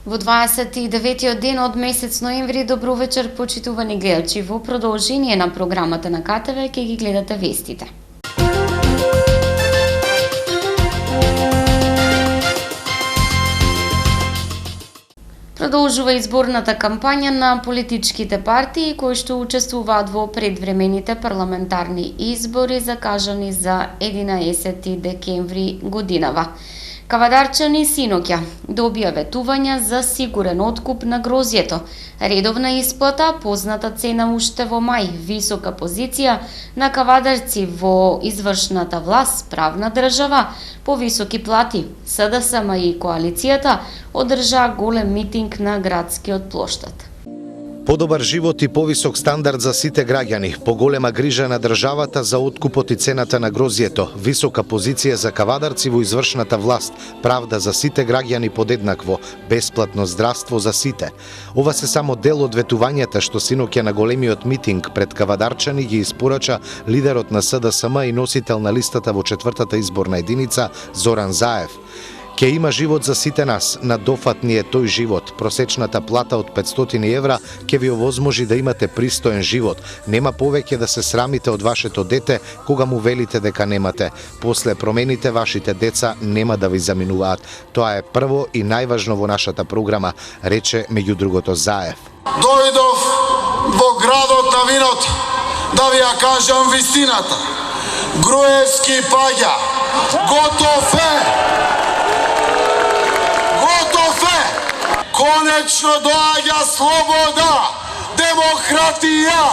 Во 29-тиот ден од месец ноември, добро вечер, почитувани гледачи. Во продолжение на програмата на КТВ ќе ги гледате вестите. Продолжува изборната кампања на политичките партии кои што учествуваат во предвремените парламентарни избори закажани за 11 декември годинава. Кавадарчани синоќа добија ветувања за сигурен откуп на грозјето, редовна исплата, позната цена уште во мај, висока позиција на кавадарци во извршната власт, правна држава, повисоки плати. СДСМ и коалицијата одржаа голем митинг на градскиот плоштад. Подобар живот и повисок стандард за сите граѓани, поголема грижа на државата за откупот и цената на грозјето, висока позиција за кавадарци во извршната власт, правда за сите граѓани подеднакво, бесплатно здравство за сите. Ова се само дел од ветувањата што синоќа на големиот митинг пред кавадарчани ги испорача лидерот на СДСМ и носител на листата во 4-та изборна единица Зоран Заев. Ке има живот за сите нас, на дофат ни е тој живот. Просечната плата од 500 евра ке ви овозможи да имате пристоен живот. Нема повеќе да се срамите од вашето дете кога му велите дека немате. После промените вашите деца нема да ви заминуваат. Тоа е прво и најважно во нашата програма, рече меѓу другото Заев. Дојдов во градот на виното да ви ја кажам вистината. Груевски паѓа. Готов е! Конечно доаѓа слобода, демократија,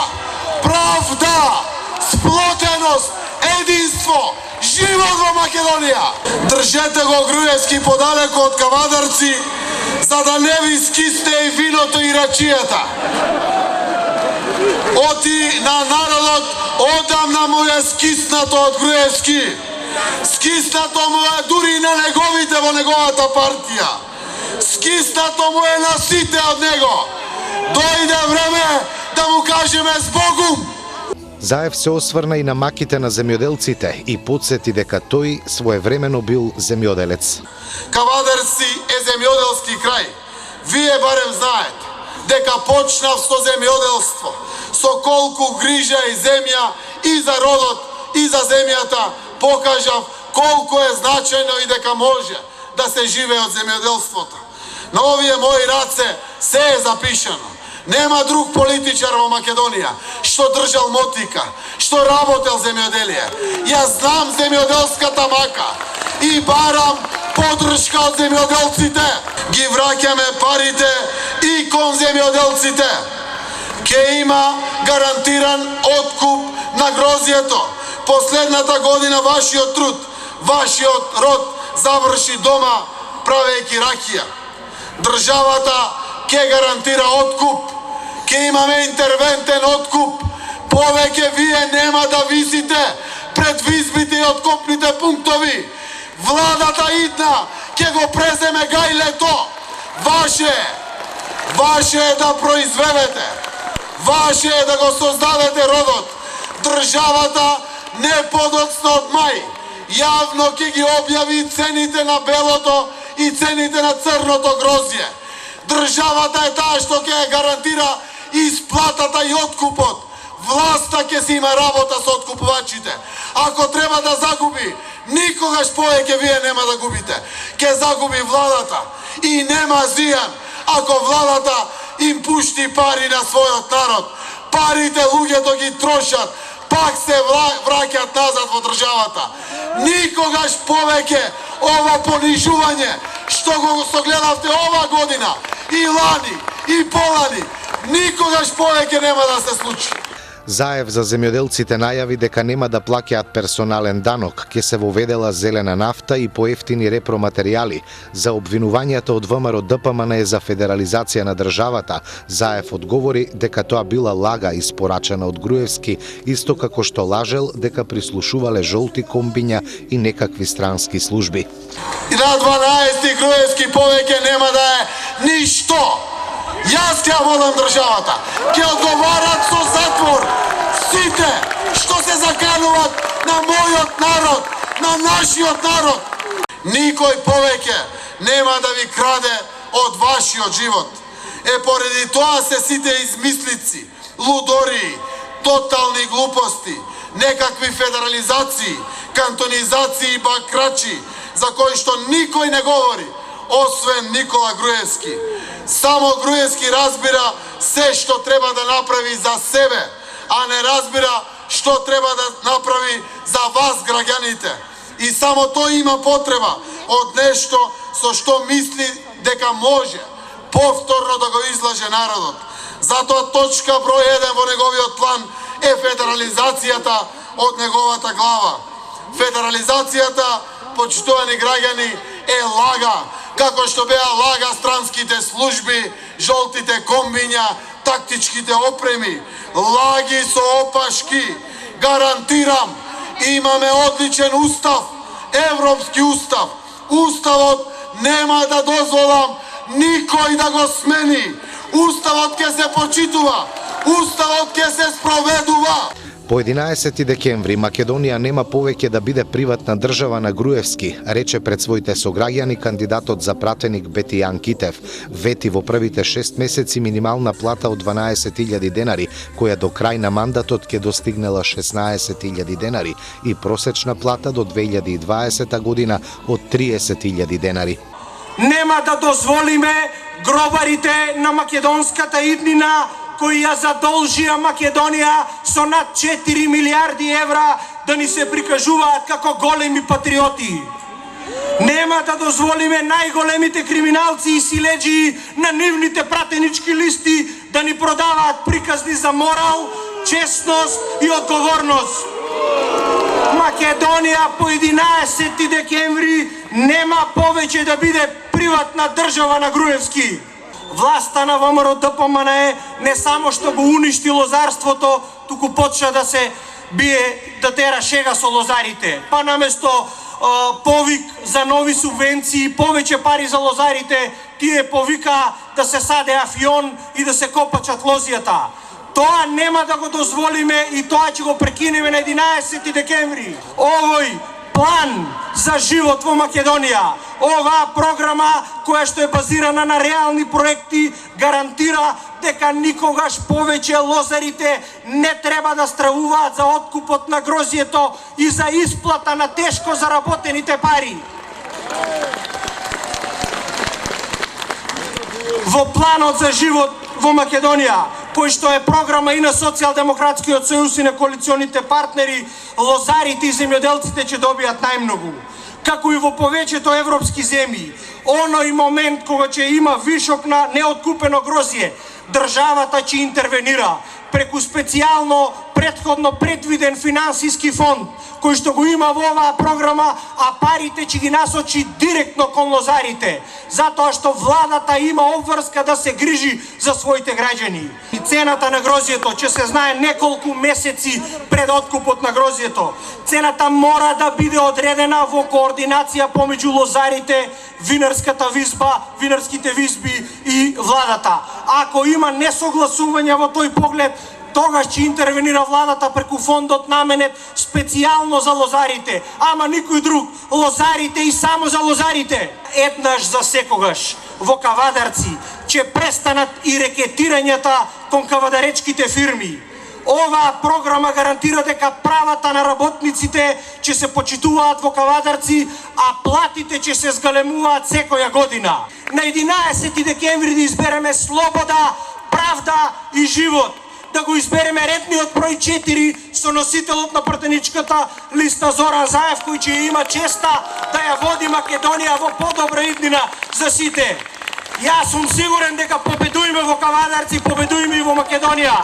правда, сплотеност, единство, живот во Македонија. Држете го Груевски подалеку од кавадарци, за да не ви скисне и виното и рачијата. Оти на народот одамна му е скиснато од Груевски. Скиснато му е дури на неговите во неговата партија. Скиснато му е на сите од него. Дојде време да му кажеме збогум. Заев се осврна и на маките на земјоделците и потсети дека тој своевремено бил земјоделец. Кавадарци е земјоделски крај. Вие барем знаете дека почнав со земјоделство, со колку грижа и земја и за родот и за земјата, покажав колку е значајно и дека може да се живее од земјоделството. На овие мои раце се е запишано. Нема друг политичар во Македонија што држал мотика, што работел земјоделие. Јас знам земјоделската мака и барам поддршка од земјоделците. Ги враќаме парите и кон земјоделците. Ке има гарантиран откуп на грозјето. Последната година вашиот труд, вашиот род заврши дома правејќи ракија. Државата ќе гарантира откуп, ќе имаме интервентен откуп. Повеќе вие нема да висите пред визбите и откупните пунктови. Владата идна ќе го преземе гајлето. Ваше е да произведете. Ваше е да го создадете родот. Државата не подоцна од мај јавно ќе ги објави цените на белото и цените на црното грозје. Државата е таа што ќе гарантира исплатата и откупот. Власта ќе си има работа со откупувачите. Ако треба да загуби, никогаш повеќе вие нема да губите. Ќе загуби владата и нема зијан ако владата им пушти пари на својот народ. Парите луѓето ги трошат, пак се враќат назад во државата. Никогаш повеќе ова понижување што го согледавте ова година и лани и полани, никогаш повеќе нема да се случи. Заев за земјоделците најави дека нема да плаќаат персонален данок, ќе се воведела зелена нафта и поевтини репроматеријали. За обвинувањата од ВМРО ДПМН е за федерализација на државата, Заев одговори дека тоа била лага испорачана од Груевски, исто како што лажел дека прислушувале жолти комбиња и некакви странски служби. И на 12 Груевски повеќе нема да е ништо. Јас ќе водам државата. Ќе одговарат со затвор сите што се закануваат на мојот народ, на нашиот народ. Никој повеќе нема да ви краде од вашиот живот. Поради тоа се сите измислици, лудории, тотални глупости, некакви федерализации, кантонизации и бакрачи, за кои што никој не говори, освен Никола Груевски. Само Груевски разбира се што треба да направи за себе, а не разбира што треба да направи за вас, граѓаните. И само тој има потреба од нешто со што мисли дека може повторно да го излаже народот. Затоа точка број 1 во неговиот план е федерализацијата од неговата глава. Федерализацијата, почитувани граѓани, е лага, како што беа лага странските служби, жолтите комбиња, тактичките опреми, лаги со опашки. Гарантирам, имаме одличен устав, европски устав. Уставот нема да дозволам никој да го смени. Уставот ќе се почитува, уставот ќе се спроведува. По 11 декември Македонија нема повеќе да биде приватна држава на Груевски, рече пред своите сограѓани кандидатот за пратеник Бетијан Китев. Вети во првите 6 месеци минимална плата од 12.000 денари, која до крај на мандатот ќе достигнела 16.000 денари и просечна плата до 2020 година од 30.000 денари. Нема да дозволиме гробарите на македонската иднина кои ја задолжија Македонија со над 4 милиарди евра да ни се прикажуваат како големи патриоти. Нема да дозволиме најголемите криминалци и силеджии на нивните пратенички листи да ни продаваат приказни за морал, честност и одговорност. Македонија по 11 декември нема повеќе да биде приватна држава на Груевски. Власта на ВМРО ДПМНЕ не само што го уништи лозарството, туку почна да се бие, да тера шега со лозарите. Па наместо повик за нови субвенции, повеќе пари за лозарите, тие повика да се саде афион и да се копачат лозијата. Тоа нема да го дозволиме и тоа ќе го прекинеме на 11 декември. Овој план за живот во Македонија, оваа програма која што е базирана на реални проекти, гарантира дека никогаш повеќе лозарите не треба да стравуваат за откупот на грозјето и за исплата на тешко заработените пари. Во планот за живот во Македонија, кој што е програма и на Социјалдемократскиот сојуз и на коалиционите партнери, лозарите и земјоделците ќе добијат најмногу. Како и во повеќето европски земји, оној момент кога ќе има вишок на неоткупено грозје, државата ќе интервенира преку специјално претходно предвиден финансиски фонд, кој што го има во оваа програма, а парите ќе ги насочи директно кон лозарите, затоа што владата има обврска да се грижи за своите граѓани. И цената на грозјето ќе се знае неколку месеци пред откупот на грозјето. Цената мора да биде одредена во координација помеѓу лозарите, винарската визба, винарските визби и владата. Ако има несогласување во тој поглед, тогаш ќе интервенира владата преку фондот наменет специјално за лозарите, ама никој друг, лозарите и само за лозарите. Еднаш за секогаш во Кавадарци ќе престанат и рекетирањата кон кавадаречките фирми. Оваа програма гарантира дека правата на работниците ќе се почитуваат во Кавадарци, а платите ќе се зголемуваат секоја година. На 11 декември да избереме слобода, правда и живот. Да го избереме редниот број 4 со носителот на пратеничката листа Зоран Заев, кој ќе има честа да ја води Македонија во подобра иднина за сите. Јас сум сигурен дека победуеме во Кавадарци, победуеме и во Македонија.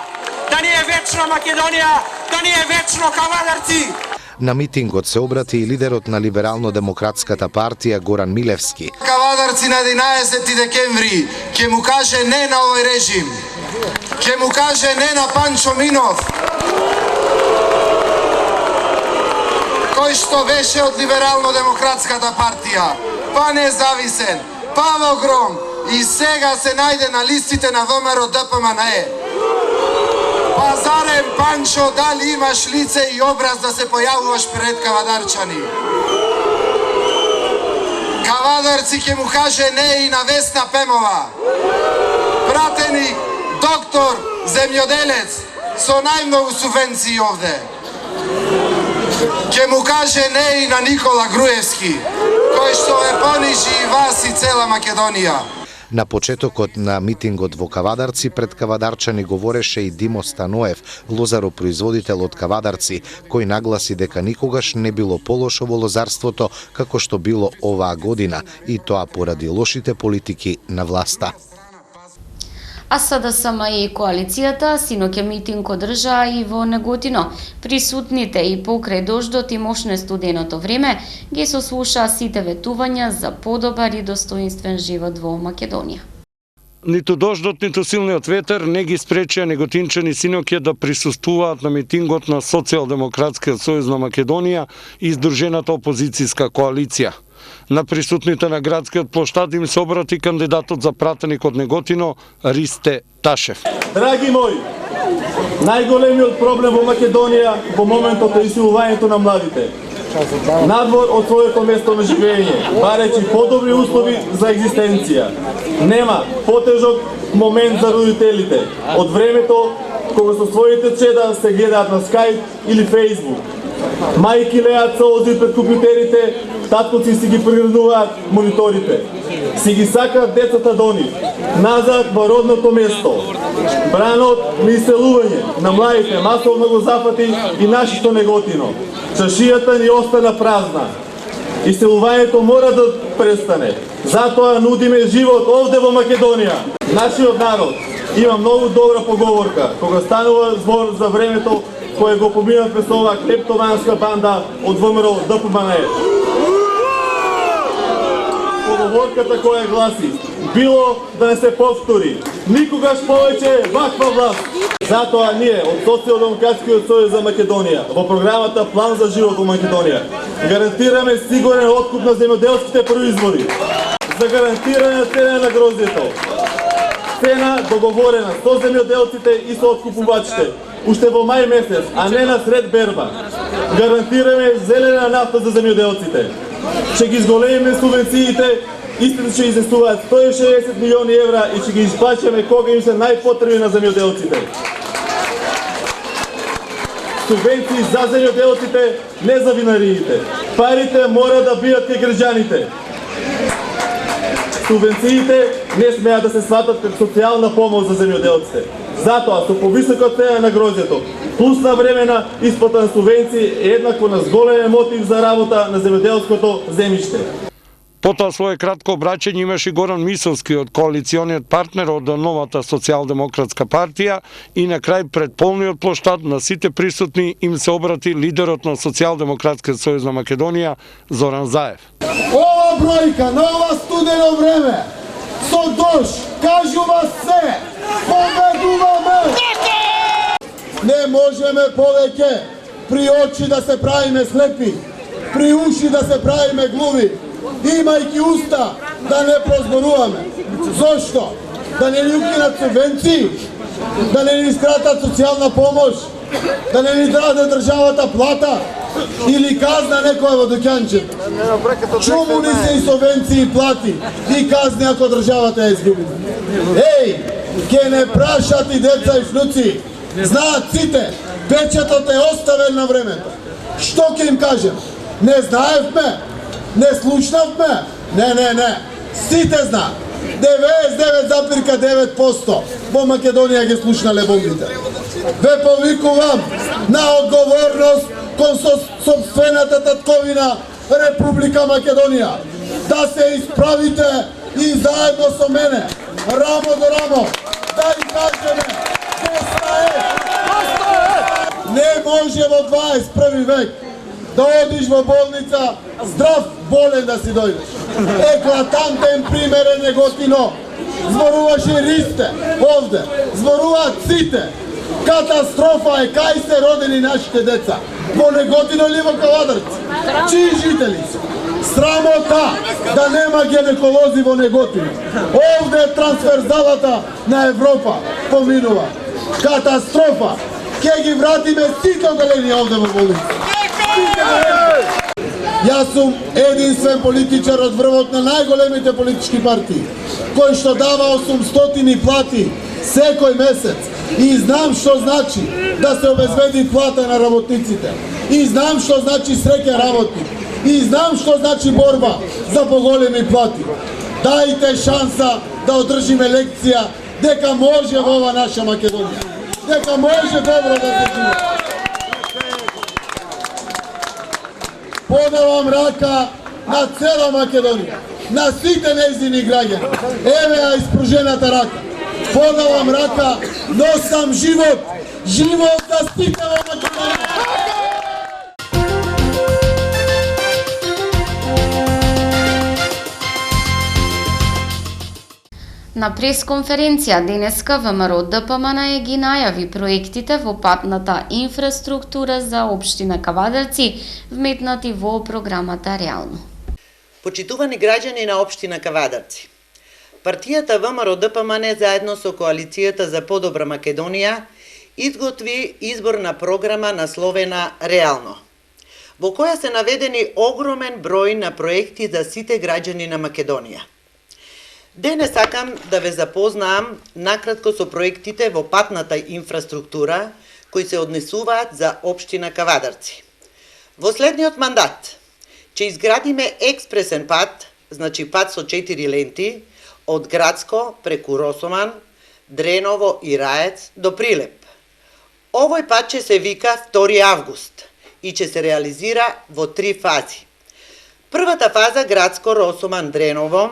Да ни е вечна Македонија, да ни е вечно Кавадарци. На митингот се обрати и лидерот на Либерално-демократската партија Горан Милевски. Кавадарци на 11 декември ќе му каже не на овој режим. Ќе му каже не на Панчо Минов, кој што беше од Либерално-демократската партија, па независен, па во гром и сега се најде на листите на ВМРО ДПМНЕ. Па зарем, Панчо, дали имаш лице и образ да се појавуваш пред кавадарчани? Кавадарци ќе му каже не и на Весна Пемова. Пратеник, доктор, земјоделец, со најмногу субвенции овде. Ќе му каже не и на Никола Груевски, кој што е понижи и вас и цела Македонија. На почетокот на митингот во Кавадарци пред кавадарчани говореше и Димо Станоев, лозаропроизводител од Кавадарци, кој нагласи дека никогаш не било полошо во лозарството како што било оваа година, и тоа поради лошите политики на власта. А СДСМ и коалицијата синоќа митинг одржаа и во Неготино. Присутните и покрај дождот и мошне студеното време ги сослушаа сите ветувања за подобар и достоинствен живот во Македонија. Ниту дождот, ниту силниот ветер не ги спречија неготинчани синоќа да присуствуваат на митингот на Социјалдемократскиот сојуз на Македонија и Сдружената опозицијска коалиција. На присутните на градскиот плоштад им се обрати кандидатот за пратеник од Неготино, Ристе Ташев. Драги мои, најголемиот проблем во Македонија во моментот е исилувањето на младите. Надвор од своето место на живење, баречи подобри услови за екзистенција. Нема потежок момент за родителите од времето кога со своите чеда се гледаат на Skype или Facebook. Мајки леат солзи пред компјутерите, таткоци си ги пригрнуваат мониторите. Си ги сакаат децата до нив, назад во родното место. Бранот на иселување на младите масовно го зафати и нашето Неготино. Чашијата ни остана празна. Иселувањето мора да престане. Затоа нудиме живот овде во Македонија. Нашиот народ има многу добра поговорка кога станува збор за времето кое го поминат през оваа клептоманска банда од ВМРО ДПМН. Поговорката која гласи: било да не се повтори, никогаш повеќе ваква власт. Затоа ние од Социјалдемократскиот сојуз за Македонија во програмата План за живот во Македонија гарантираме сигурен откуп на земјоделските производи, за гарантирана цена на гроздјето, цена договорена со земјоделците и со откупувачите уште во мај месец, а не на сред берба. Гарантираме зелена нафта за земјоделците. Ќе ги зголемиме субвенциите, истите ќе изнесуваат 160 милиони евра и ќе ги исплаќаме кога им се најпотребни на земјоделците. Субвенции за земјоделците, не за винариите. Парите мора да бидат кај граѓаните. Субвенциите не смеат да се сватат како социјална помош за земјоделците. Затоа, со повисока цена на гроздјето, плюс навремена исплата на субвенции е еднакво на зголемен мотив за работа на земјоделското земјиште. Потоа своје кратко обраќање имаше Горан Мисовски од коалициониот партнер од новата Социјалдемократска партија и на крај пред полниот плоштад на сите присутни им се обрати лидерот на Социјалдемократскиот сојуз на Македонија Зоран Заев. Ова бројка на ова студено време со дожд кажува се: победуваме! Не можеме повеќе при очи да се правиме слепи, при уши да се правиме глуви, имајќи уста да не прозборуваме. Зошто? Да не ни укинат субвенции, да не ни скратат социјална помош, да не ни даде државата плата или казна некоја во дуќанчето. Чуму ни се и субвенции и плати и казни ако државата ја изгуби. Еј, ке не прашат и деца и внуци, знаат сите, печатот е оставен на времето. Што ќе им кажем? Не знаевме? Не слушнавме? Не. Сите знаат. 99,9% во Македонија ги слушнале бомбите. Ве повикувам на одговорност кон собствената татковина Република Македонија. Да се исправите и заедно со мене, рамо до рамо, да им кажеме Весна е! Не може во 21 век да одиш во болница здрав, болен да си дојдеш. Еклатантен пример е Неготино. Зборуваше Ристе овде. Зборуваат сите. Катастрофа е кај се родени нашите деца. Во Неготино или во Кавадарци? Чии жители се? Срамота да нема гинеколози во Неготино. Овде е трансферзалата на Европа поминува. Катастрофа. Ке ги вратиме сите оделени овде во болница. Јас сум единствен политичар од врвот на најголемите политички партии, кој што дава 800 плати секој месец. И знам што значи да се обезбеди плата на работниците. И знам што значи среќен работник. И знам што значи борба за поголеми плати. Дајте шанса да одржиме лекција дека може во ова наша Македонија. Дека може добро да се живее. Подавам рака на цела Македонија, на сите нејзини граѓани. Еве ја испружената рака. Подавам рака, носам живот, живот за сите во Македонија. На пресконференција денеска ВМРО ДПМН ги најави проектите во патната инфраструктура за општина Кавадарци, вметнати во програмата Реално. Почитувани граѓани на општина Кавадарци, партијата ВМРО ДПМН заедно со Коалицијата за подобра Македонија изготви изборна програма насловена Реално, во која се наведени огромен број на проекти за сите граѓани на Македонија. Денес сакам да ве запознаам накратко со проектите во патната инфраструктура кои се однесуваат за општина Кавадарци. Во следниот мандат ќе изградиме експресен пат, значи пат со 4 ленти, од Градско преку Росоман, Дреново и Раец до Прилеп. Овој пат ќе се вика 2 август и ќе се реализира во 3 фази. Првата фаза Градско Росоман Дреново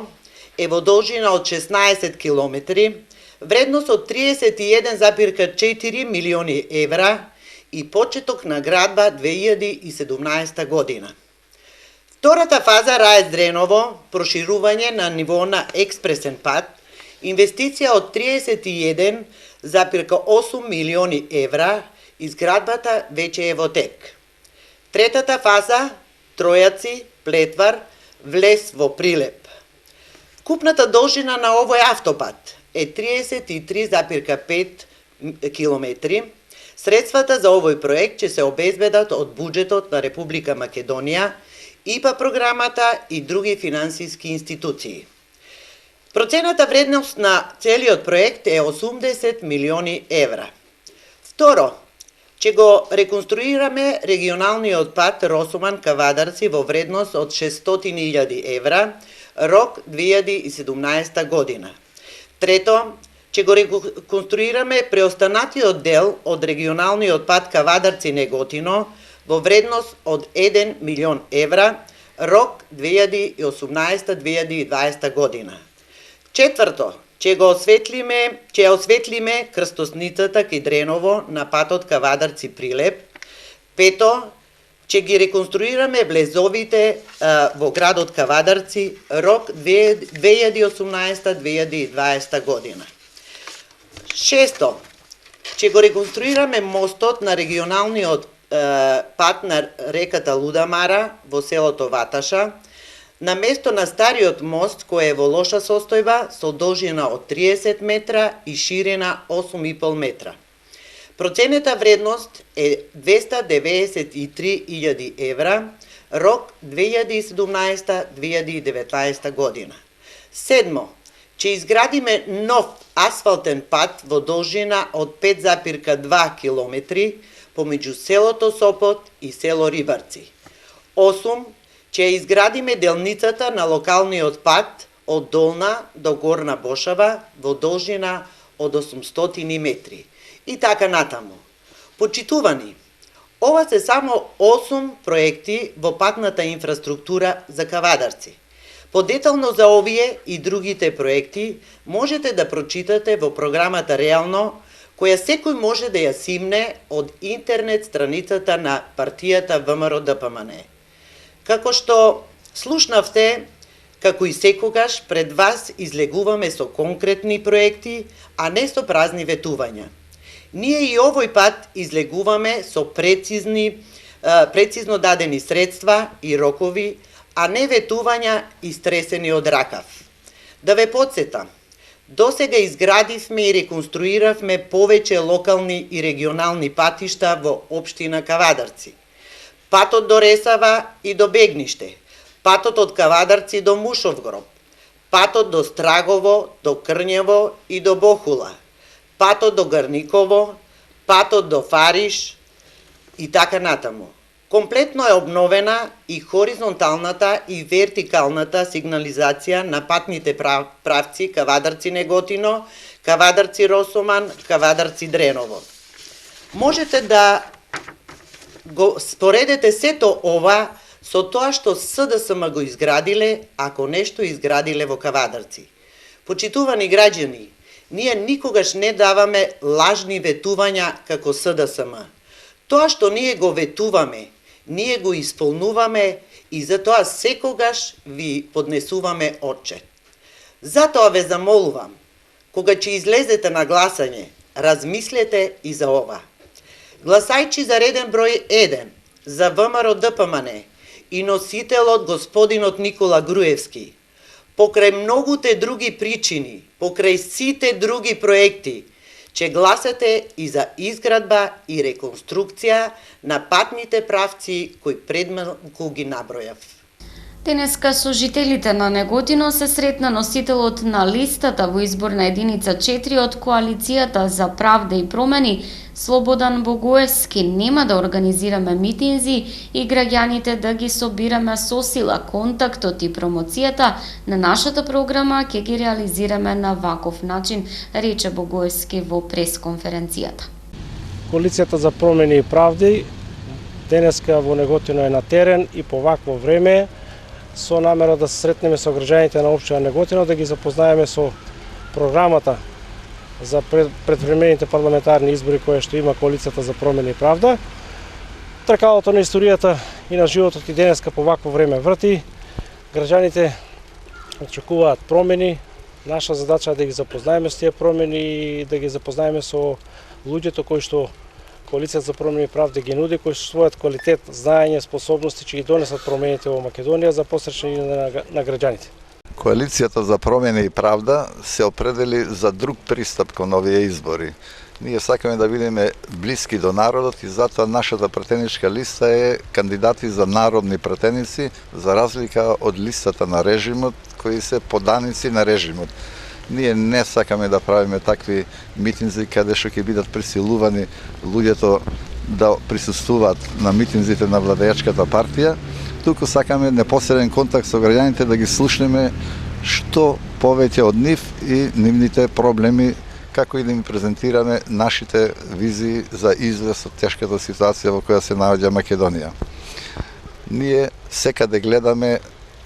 е во должина од 16 километри, вредност од 31,4 милиони евра и почеток на градба 2017 година. Втората фаза Раец Дреново, проширување на ниво на експресен пат, инвестиција од 31,8 милиони евра, изградбата веќе е во тек. Третата фаза Тројаци, Плетвар, влез во Прилеп. Купната должина на овој автопат е 33,5 километри. Средствата за овој проект ќе се обезбедат од буџетот на Република Македонија, ИПА програмата и други финансиски институции. Процената вредност на целиот проект е 80 милиони евра. Второ, ќе го реконструираме регионалниот пат Росоман Кавадарци во вредност од 600.000 евра, рок 2017 година. Трето, ќе го реконструираме преостанатиот дел од регионалниот пат Кавадарци Неготино во вредност од 1 милион евра, рок 2018-2020 година. Четврто, ќе осветлиме крстосницата кај Дреново на патот Кавадарци Прилеп. Пето, ќе ги реконструираме влезовите во градот Кавадарци, рок 2018-2020 година. Шесто, ќе го реконструираме мостот на регионалниот пат на реката Лудамара во селото Ваташа, на место на стариот мост кој е во лоша состојба со должина од 30 метра и ширина 8,5 метра. Проценета вредност е 293.000 евра, рок 2017-2019 година. Седмо, ќе изградиме нов асфалтен пат во должина од 5,2 километри помеѓу селото Сопот и село Рибарци. 8. Ќе изградиме делницата на локалниот пат од Долна до Горна Бошава во должина од 800 метри. И така натаму. Почитувани, ова се само 8 проекти во патната инфраструктура за Кавадарци. Подетално за овие и другите проекти можете да прочитате во програмата Реално, која секој може да ја симне од интернет страницата на партијата ВМРО ДПМН. Како што слушнавте, како и секогаш пред вас излегуваме со конкретни проекти, а не со празни ветувања. Ние и овој пат излегуваме со прецизно дадени средства и рокови, а не ветувања истресени од ракав. Да ве потсетам, досега изградивме и реконструиравме повеќе локални и регионални патишта во општина Кавадарци. патот до Ресава и до Бегниште, патот од Кавадарци до Мушов гроб, патот до Страгово, до Крњево и до Бохула, патот до Гарниково, патот до Фариш и така натаму. Комплетно е обновена и хоризонталната и вертикалната сигнализација на патните правци Кавадарци-Неготино, Кавадарци-Росоман, Кавадарци-Дреново. Можете да го споредете сето ова со тоа што СДСМ го изградиле, ако нешто изградиле во Кавадарци. Почитувани граѓани, ние никогаш не даваме лажни ветувања како СДСМ. Тоа што ние го ветуваме, ние го исполнуваме и затоа секогаш ви поднесуваме отчет. Затоа ве замолувам, кога ќе излезете на гласање, размислете и за ова. Гласајчи за реден број 1, за ВМРО ДПМН и носителот господинот Никола Груевски, покрај многуте други причини, покрај сите други проекти, ќе гласате и за изградба и реконструкција на патните правци кои предмалку ги набројав. Денеска со жителите на Неготино се сретна носителот на листата во изборна единица 4 од Коалицијата за правда и промени, Слободан Богоевски. Нема да организираме митинзи и граѓаните да ги собираме со сила. Контактот и промоцијата на нашата програма ќе ги реализираме на ваков начин, рече Богоевски во пресконференцијата. Коалицијата за промени и правди денеска во Неготино е на терен и по вакво време со намера да се сретнеме со граѓаните на општина Неготино, да ги запознаеме со програмата за предвремените парламентарни избори која што има Коалицијата за промени и правда. Тркалото на историјата и на животот и денеска по вакво време врти. Граѓаните очекуваат промени. Наша задача е да ги запознаеме со тие промени и да ги запознаеме со луѓето кои што Коалицијата за промени и правда ги нуди, кои со својот квалитет, знаење, способности ќе ги донесат промените во Македонија за посречни на граѓаните. Коалицијата за промени и правда се определи за друг пристап кон овие избори. Ние сакаме да бидеме блиски до народот и затоа нашата пратеничка листа е кандидати за народни пратеници, за разлика од листата на режимот, кои се поданици на режимот. Ние не сакаме да правиме такви митинзи каде што ќе бидат присилувани луѓето да присуствуваат на митинзите на владеачката партија, туку сакаме непосреден контакт со граѓаните, да ги слушнеме што повеќе од нив и нивните проблеми, како и да им презентираме нашите визии за излез од тешката ситуација во која се наоѓа Македонија. Ние секаде гледаме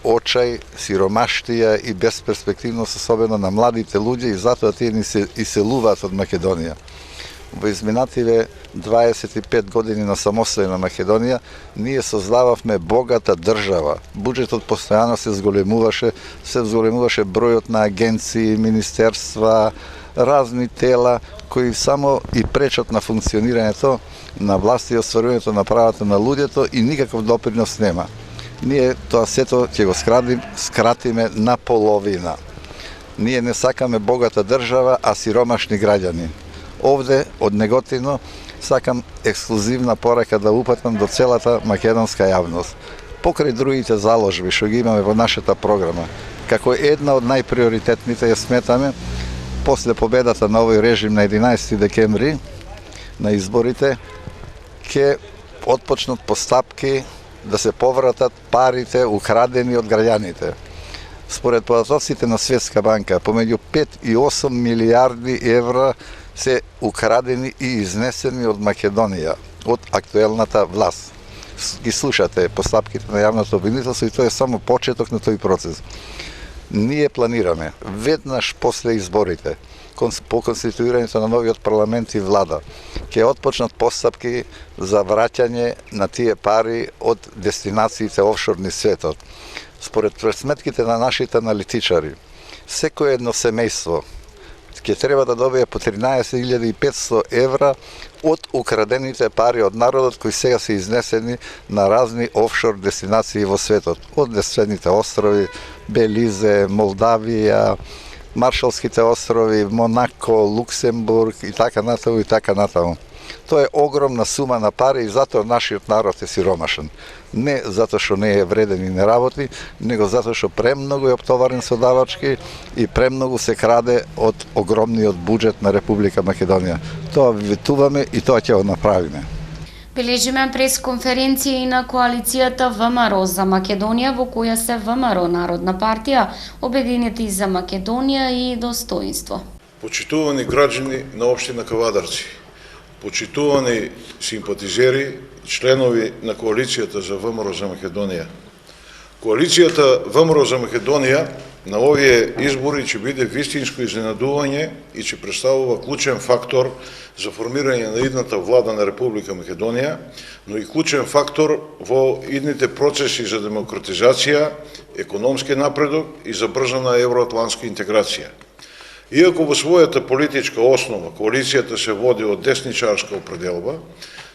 очај, сиромаштија и безперспективност, особено на младите луѓе, и затоа тие ни се иселуваат од Македонија. Во изминативе 25 години на самостојна Македонија, ние создававме богата држава. Буџетот постојано се зголемуваше бројот на агенции, министерства, разни тела кои само и пречат на функционирањето на власт и остварувањето на правата на луѓето и никаков допринос нема. Ние тоа сето ќе го скратиме на половина. Ние не сакаме богата држава, а сиромашни граѓани. Овде, од Неготино, сакам ексклузивна порака да упатам до целата македонска јавност. Покрај другите заложби што ги имаме во нашата програма, како една од најприоритетните ја сметаме, после победата на овој режим на 11 декември на изборите, ќе отпочнат постапки да се повратат парите украдени од граѓаните. Според податоците на Светска банка, помеѓу 5 и 8 милиарди евра се украдени и изнесени од Македонија, од актуелната власт. Ги слушате постапките на јавното обвинителство и тоа е само почеток на тој процес. Ние планираме веднаш после изборите, по конституирањето на новиот парламент и влада, ќе отпочнат постапки за враќање на тие пари од дестинациите офшорни светот. Според пресметките на нашите аналитичари, секој едно семејство ќе треба да добие по 13.500 евра од украдените пари од народот кои сега се изнесени на разни офшор дестинации во светот, од Десветните острови, Белизе, Молдавија, Маршалските острови, Монако, Луксембург и така натаму и така натаму. Тоа е огромна сума на пари и затоа нашиот народ е сиромашен. Не затоа што не е вреден и не работи, него затоа што премногу е оптоварен со давачки и премногу се краде од огромниот буџет на Република Македонија. Тоа ветуваме и тоа ќе го направиме. Бележиме пресконференција и на коалицијата ВМРО за Македонија, во која се ВМРО Народна партија, Обединети за Македонија и Достоинство. Почитувани граѓани на општина Кавадарци, почитувани симпатизери, членови на коалицијата за ВМРО за Македонија. Коалицијата ВМРО за Македонија на овие избори ќе биде вистинско изненадување и ќе представува клучен фактор за формирање на идната влада на Република Македонија, но и клучен фактор во идните процеси за демократизација, економски напредок и забрзана евроатлантска интеграција. Иако во својата политичка основа коалицијата се води од десничарска определба,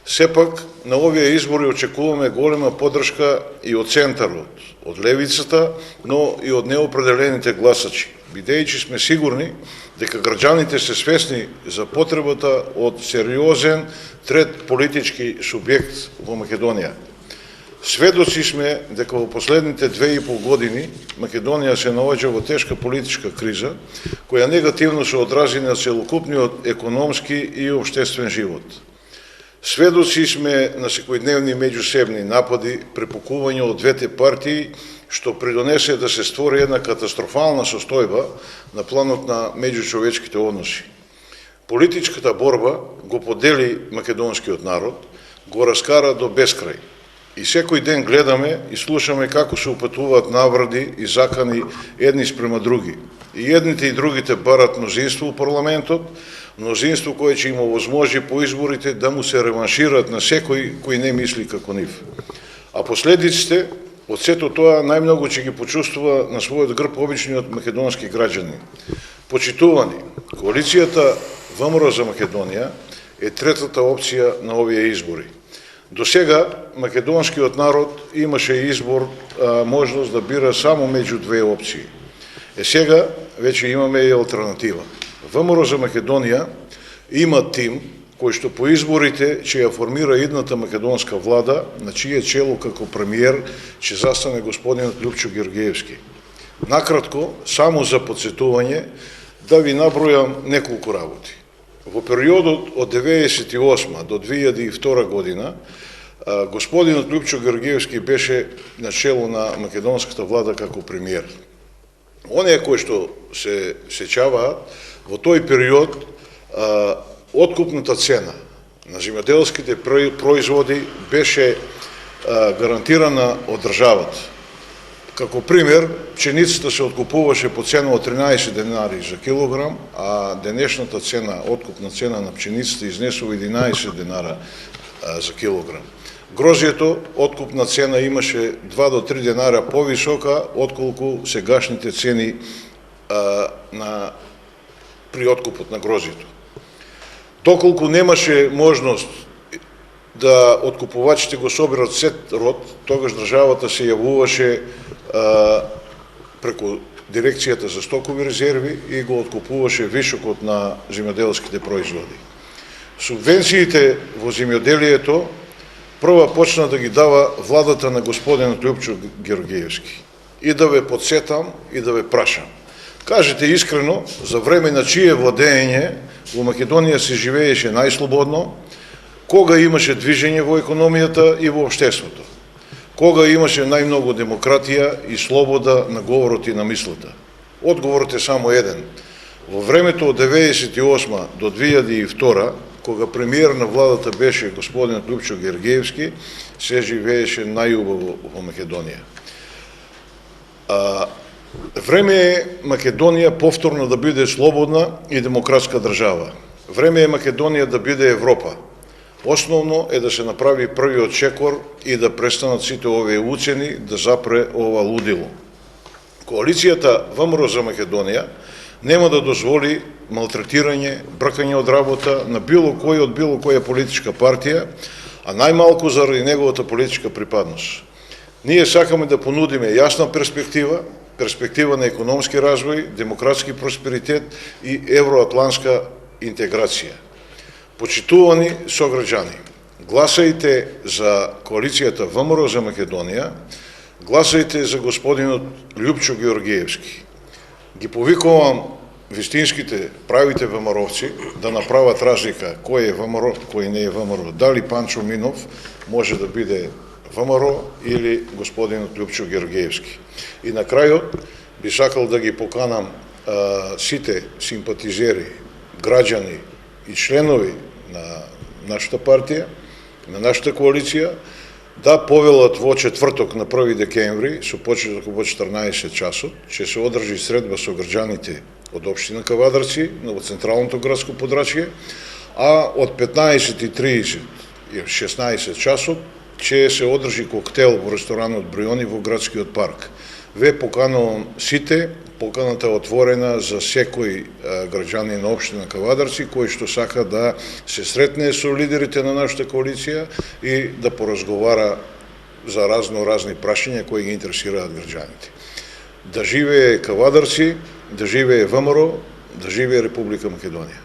сепак на овие избори очекуваме голема поддршка и од центарот, од левицата, но и од неопределените гласачи, бидејќи сме сигурни дека граѓаните се свесни за потребата од сериозен трет политички субјект во Македонија. Сведоци сме дека во последните 2,5 години Македонија се наоѓа во тешка политичка криза, која негативно се одрази на целокупниот економски и општествен живот. Сведоци сме на секојдневни меѓусебни напади, препукување од двете партии, што придонесе да се створи една катастрофална состојба на планот на меѓучовечките односи. Политичката борба го подели македонскиот народ, го раскара до бескрај. И секој ден гледаме и слушаме како се упатуваат навради и закани едни спрема други. И едните и другите барат мнозинство во парламентот, мнозинство кое ќе им овозможи по изборите да му се реваншират на секој кој не мисли како нив. А последиците од сето тоа најмногу ќе ги почувствува на својот грб обичниот македонски граѓани. Почитувани, коалицијата ВМРО за Македонија е третата опција на овие избори. До сега македонскиот народ имаше избор, можност да бира само меѓу две опции. Сега веќе имаме и алтернатива. ВМРО за Македонија има тим кој што по изборите ќе ја формира идната македонска влада, на чие чело како премиер ќе застане господинот Љупчо Георгиевски. Накратко, само за подсетување, да ви набројам неколку работи. Во периодот од 1998 до 2002 година, господинот Љупчо Георгиевски беше на чело на македонската влада како премиер. Оние кои што се сеќаваат, во тој период откупната цена на земјоделските производи беше гарантирана од државата. Како пример, пшеницата се откупуваше по цена од 13 денари за килограм, а денешната цена, откупна цена на пшеницата изнесува 11 денара за килограм. Грозјето, откупна цена имаше 2 до 3 денара повисока отколку сегашните цени при откупот на грозјето. Доколку немаше можност да откупувачите го соберат сет род, тогаш државата се јавуваше преку дирекцијата за стокови резерви и го откупуваше вишокот на земјоделските производи. Субвенциите во земјоделието прва почна да ги дава владата на господинот Љупчо Георгиевски. И да ве подсетам и да ве прашам. Кажете искрено, за време на чие владење во Македонија се живееше најслободно, кога имаше движење во економијата и во општеството, кога имаше најмногу демократија и слобода на говорот и на мислата. Одговорот е само еден. Во времето од 1998 до 2002, кога премиер на владата беше господинот Љупчо Георгиевски, се живееше најубаво во Македонија. Време е Македонија повторно да биде слободна и демократска држава. Време е Македонија да биде Европа. Основно е да се направи првиот чекор и да престанат сите овие уцени да запре ова лудило. Коалицијата ВМРО за Македонија нема да дозволи малтретирање, бркање од работа на било кој од било која политичка партија, а најмалку заради неговата политичка припадност. Ние сакаме да понудиме јасна перспектива, перспектива на економски развој, демократски просперитет и евроатлантска интеграција. Почитувани сограѓани, гласајте за коалицијата ВМРО за Македонија, гласајте за господинот Љупчо Георгиевски. Ги повикувам вистинските, правите ВМРО-вци да направат разлика кој е ВМРО, кој не е ВМРО. Дали Панчо Минов може да биде ВМРО или господинот Љупчо Георгиевски. И на крајот би сакал да ги поканам сите симпатизери, граѓани и членови на нашата партија, на нашата коалиција, да повелат во четврток на 1 декември, со почеток во 14 часот, ќе се одржи средба со граѓаните од општина Кавадарци, во централното градско подрачје, а од 15:30 и 16 часот ќе се одржи коктел во ресторанот Бриони во градскиот парк. Ве поканувам сите, поканата е отворена за секој граѓанин на општина Кавадарци кој што сака да се сретне со лидерите на нашата коалиција и да поразговара за разни прашања кои ги интересираат граѓаните. Да живее Кавадарци, да живее ВМРО, да живее Република Македонија.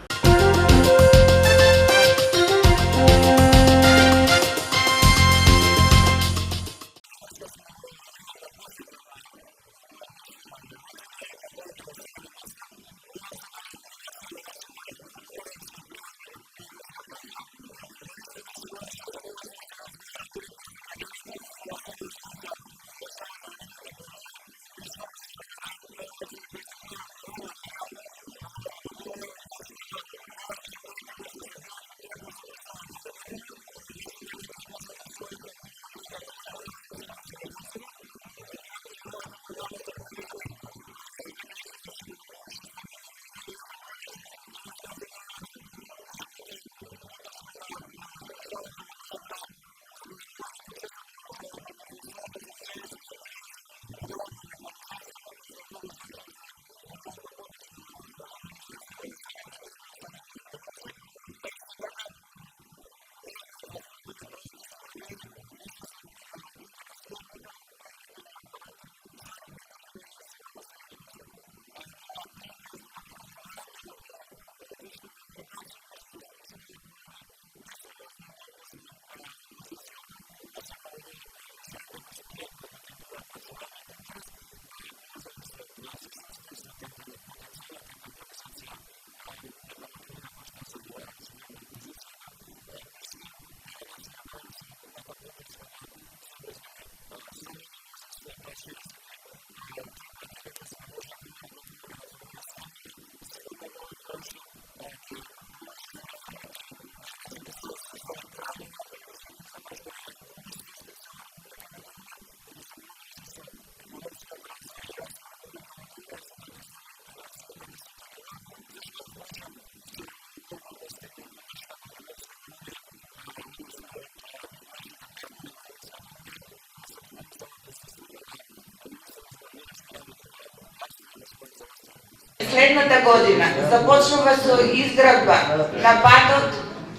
Следната година започнува со изградба на патот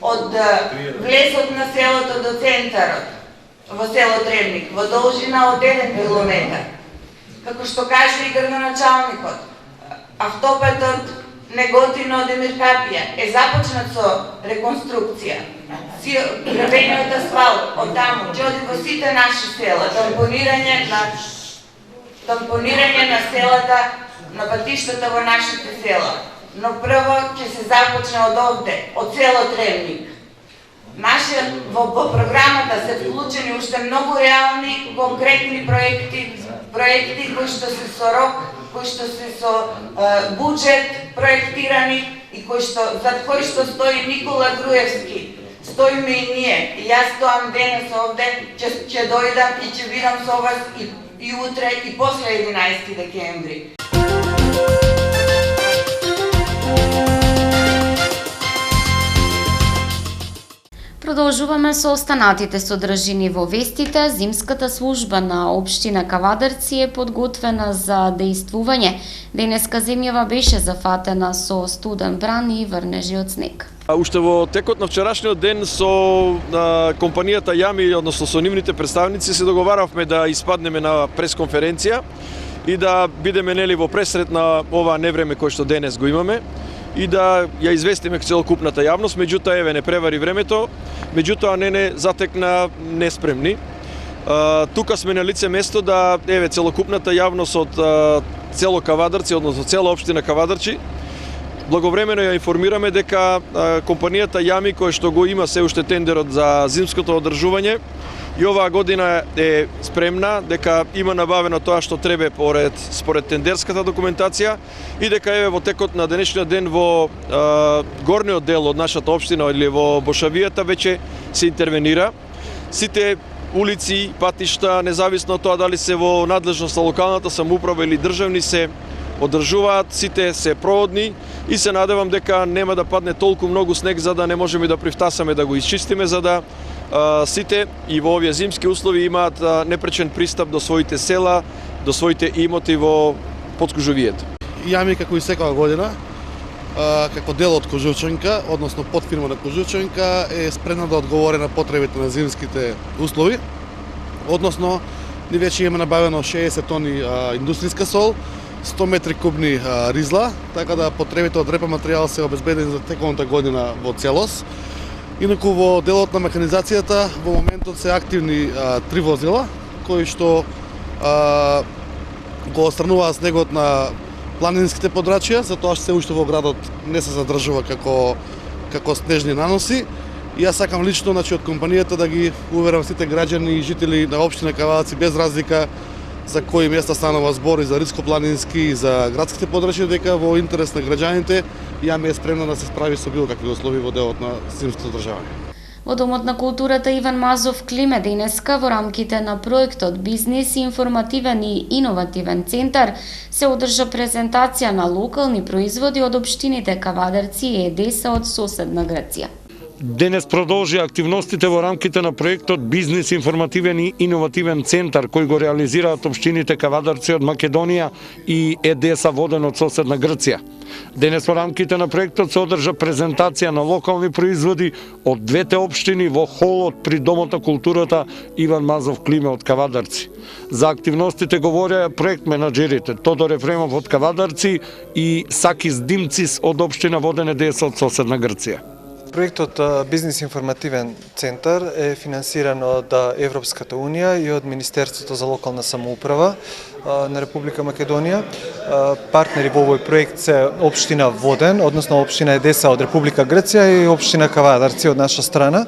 од влезот на селото до центарот во село Требник во должина од 1 километар. Како што каже и градоначалникот, автопатот Неготино-Демир Капија е започнат со реконструкција. Градениот асфалт од таму ќе оди во сите наши села, тампонирање на селата, на патиштата во нашите села. Но прво ќе се започне од овде, од село Требник. Во програмата се вклучени уште многу реални, конкретни проекти кои што се со рок, кои што се со буџет проектирани и зад кои што стои Никола Груевски. Стоиме и ние. И јас стоам денес овде, ќе дојдам и ќе видам со вас и утре и после 11 декември. Продолжуваме со останатите содржини во вестите. Зимската служба на општина Кавадарци е подготвена за дејствување. Денеска земјава беше зафатена со студен бран и врнежи од снег. Уште во текот на вчерашниот ден со компанијата Јами, односно со нивните представници, се договаравме да испаднеме на пресконференција и да бидеме нели во пресрет на ова невреме кое што денес го имаме и да ја известиме целокупната јавност, меѓутоа еве не превари времето, меѓутоа не затекна неспремни. Тука сме на лице место да еве целокупната јавност од цело Кавадарци, односно цела општина Кавадарци, благовремено ја информираме дека компанијата Јами, која што го има се уште тендерот за зимското одржување, и оваа година е спремна, дека има набавено тоа што треба според тендерската документација и дека еве во текот на денешниот ден во горниот дел од нашата општина или во Бошавијата веќе се интервенира. Сите улици, патишта, независно од тоа дали се во надлежност на локалната самоуправа или државни, се одржуваат, сите се проводни и се надевам дека нема да падне толку многу снег за да не можеме да привтасаме да го исчистиме, за да сите и во овие зимски услови имаат непречен пристап до своите села, до своите имоти во Потскужовијето. Јами како и секоја година, како дел од Кожучанка, односно подфирма на Кожучанка, е спремна да одговори на потребите на зимските услови. Односно, ни веќе имаме набавено 60 тони индустријска сол, 100 метри кубни ризла, така да потребите од репа материјал се обезбедени за теконата година во целост. Инаку во делот на механизацијата во моментот се активни 3 возила кои што го отстрануваат снегот на планинските подрачја, затоа што се уште во градот не се задржува како снежни наноси. И јас сакам лично од компанијата да ги уверам сите граѓани и жители на општина Кавадарци без разлика за кои места станува збор и за ридско-планински и за градските подрачја, дека во интерес на граѓаните Јами е спремна да се справи со било какви услови во делот на зимското одржавање. Во Домот на културата Иван Мазов Климе денеска во рамките на проектот Бизнис, информативен и иновативен центар се одржа презентација на локални производи од општините Кавадарци и Едеса од соседна Грција. Денес продолжи активностите во рамките на проектот Бизнис, информативен и иновативен центар кој го реализираат општините Кавадарци од Македонија и Едеса воден од соседна Грција. Денес во рамките на проектот се одржа презентација на локални производи од двете општини во холот при Домот на културата Иван Мазов Климе од Кавадарци. За активностите говореа проект менаџерите Тодор Ефремов од Кавадарци и Сакис Димцис од општина Воден Едеса од соседна Грција. Проектот Бизнис информативен центар е финансиран од Европската унија и од Министерството за локална самоуправа на Република Македонија. Партнери во овој проект се општина Воден, односно општина Едеса од Република Грција и општина Кавадарци од наша страна.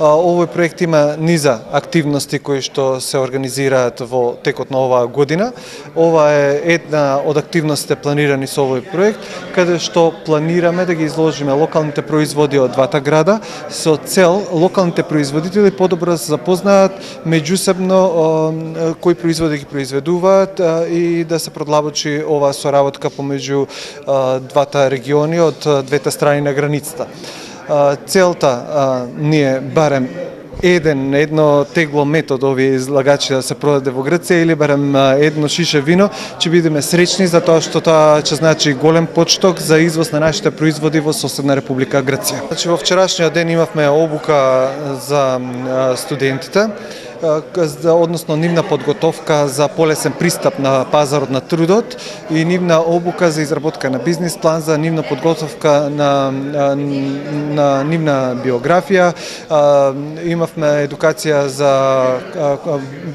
Овој проект има низа активности кои што се организираат во текот на оваа година. Ова е една од активностите планирани со овој проект, каде што планираме да ги изложиме локалните производи од двата града со цел локалните производители подобро да се запознаат меѓусебно кои производи ги произведуваат и да се продлабочи оваа соработка помеѓу двата региони од двете страни на границата. Целта ние барем едно тегло мет од овие излагачи да се продаде во Грција или барем едно шише вино, ќе бидеме среќни затоа што тоа ќе значи голем почеток за извоз на нашите производи во соседна Република Грција. Значи во вчерашниот ден имавме обука за студентите, односно нивна подготовка за полесен пристап на пазарот на трудот и нивна обука за изработка на бизнис план, за нивна подготовка на нивна биографија. Имавме едукација за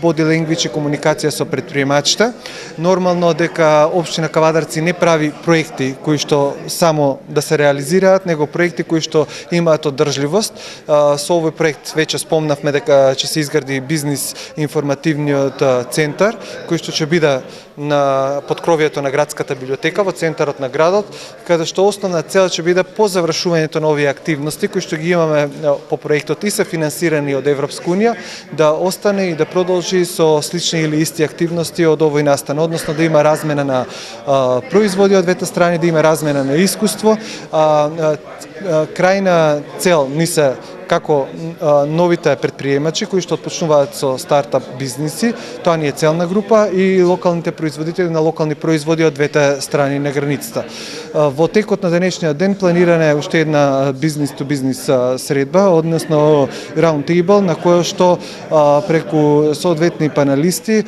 body language и комуникација со предприемачите. Нормално дека општина Кавадарци не прави проекти кои што само да се реализираат, него проекти кои што имаат одржливост. Со овој проект веќе спомнавме дека ќе се изгради бизнис информативниот центар, кој што ќе биде на подкровието на градската библиотека во центарот на градот, каде што основна цел ќе биде по завршувањето на овие активности кои што ги имаме по проектот и се финансирани од Европска унија, да остане и да продолжи со слични или исти активности од овој настан, односно да има размена на производи од двете страни, да има размена на искуство. Крајна цел ни се како новите предприемачи кои што отпочнуваат со стартап бизниси, тоа ни е целна група и локалните производители на локални производи од двете страни на границата. Во текот на денешниот ден планирана е уште една бизнис-то-бизнис средба, односно round table, на која што преку соодветни паналисти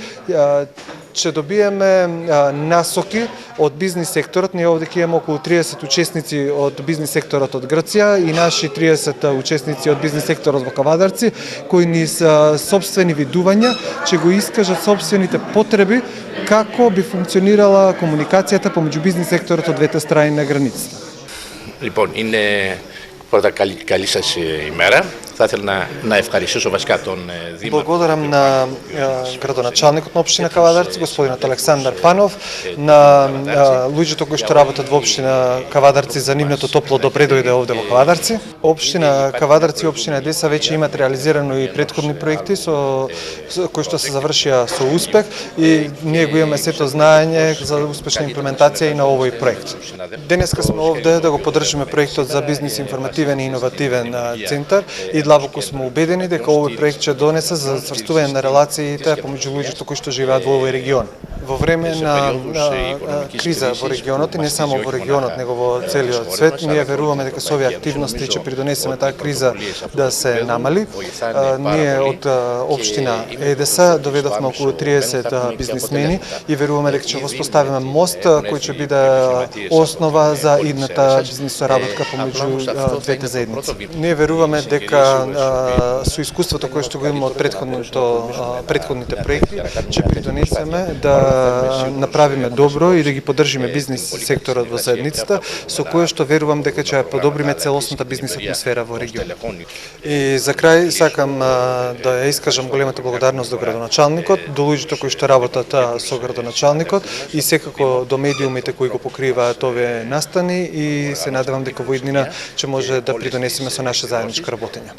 ќе добиеме насоки од бизнис секторот. Ние овде ќе имаме околу 30 учесници од бизнис секторот од Грција и наши 30 учесници од бизнис секторот во Кавадарци, кои ни се собствени видувања, ќе го искажат собствените потреби како би функционирала комуникацијата помеѓу бизнис секторот од двете страни на границата. Λοιπόν, είναι πρώτα καλή σας ημέρα. Θα ήθελα να ευχαριστήσω βασικά τον Δήμαρχο. Благодарам на градоначалникот на општина Кавадарци, господинот Александар Панов, на луѓето кои што работат во општина Кавадарци за нивното топло добредојде овде во Кавадарци. Општина Кавадарци и општина Деса веќе имат реализирано и претходни проекти кои што се завршија со успех и ние го имаме сето знаење за успешна имплементација и на овој проект. Денеска сме овде да го поддржиме проектот за бизнис информативен и иновативен центар и длабоко сме убедени дека овој проект ќе донесе за стварствување на релациите помеѓу луѓето кои што живеат во овој регион. Во време на криза во регионот и не само во регионот, него во целиот свет, ние веруваме дека со овие активности ќе придонесеме таа криза да се намали. Ние од општина Едеса доведовме околу 30 бизнисмени и веруваме дека ќе воспоставиме мост кој ќе биде основа за идната бизнис соработка помеѓу двете заедници. Ние веруваме дека со искуството кое што го имаме од претходните проекти ќе придонесеме да направиме добро и да ги поддржиме бизнис секторот во заедницата, со кое што верувам дека ќе подобриме целосната бизнис атмосфера во регионот. И за крај сакам да ја искажам големата благодарност до градоначалникот, до луѓето кои што работат со градоначалникот и секако до медиумите кои го покриваат овие настани и се надевам дека во иднина ќе може да придонесеме со наше заедничко работење.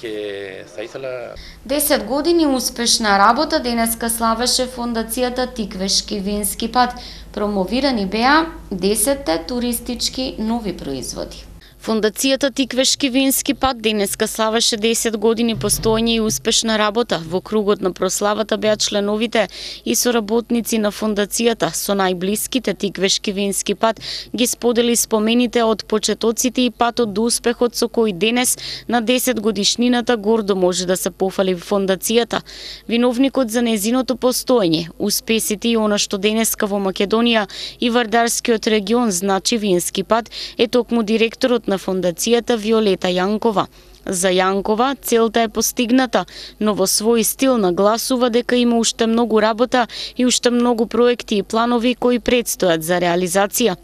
10 години успешна работа денеска славеше фондацијата Тиквешки вински пат. Промовирани беа 10 туристички нови производи. Фондацијата Тиквешки вински пат денеска славеше 10 години постоење и успешна работа. Во кругот на прославата беа членовите и соработници на фондацијата. Со најблиските Тиквешки вински пат ги сподели спомените од почетоците и патот до успехот со кој денес на 10 годишнината гордо може да се пофали фондацијата. Виновникот за незиното постоење, успесите и она што денеска во Македонија и Вардарскиот регион значи вински пат е токму директорот на фондацијата Виолета Јанкова. За Јанкова целта е постигната, но во свој стил нагласува дека има уште многу работа и уште многу проекти и планови кои предстојат за реализација.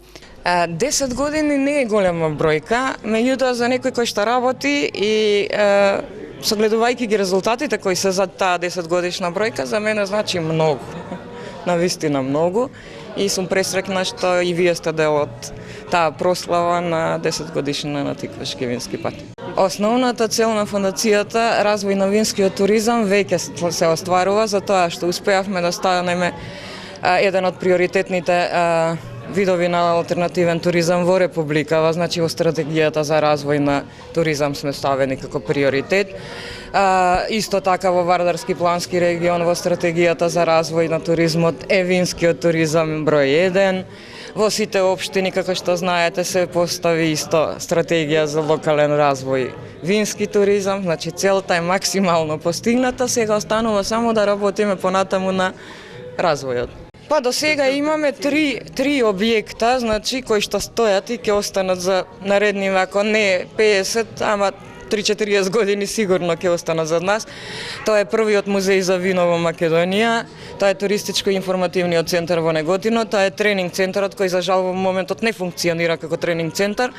10 години не е голема бројка, меѓутоа за некој кој што работи и согледувајќи ги резултатите кои се за таа 10 годишна бројка, за мене значи многу. Навистина многу и сум пресреќна што и вие сте дел од таа прослава на 10 годишнина на Тиквешки вински пат. Основната цел на фондацијата, развој на винскиот туризам, веќе се остварува за тоа што успеавме да станеме еден од приоритетните видови на алтернативен туризам во Републикава, значи во стратегијата за развој на туризам сме ставени како приоритет. Исто така во Вардарски плански регион во стратегијата за развој на туризмот е винскиот туризам број 1. Во сите општини, како што знаете, се постави исто стратегија за локален развој вински туризам, значи целта е максимално постигната, сега останува само да работиме понатаму на развојот. Па до сега имаме три објекта, значи кои што стојат и ќе останат за наредни, ако не 50, ама 3-40 години сигурно ќе останат за нас. Тоа е првиот музеј за вино во Македонија, тоа е туристичко-информативниот центар во Неготино, тоа е тренинг центарот кој за жал во моментот не функционира како тренинг центар,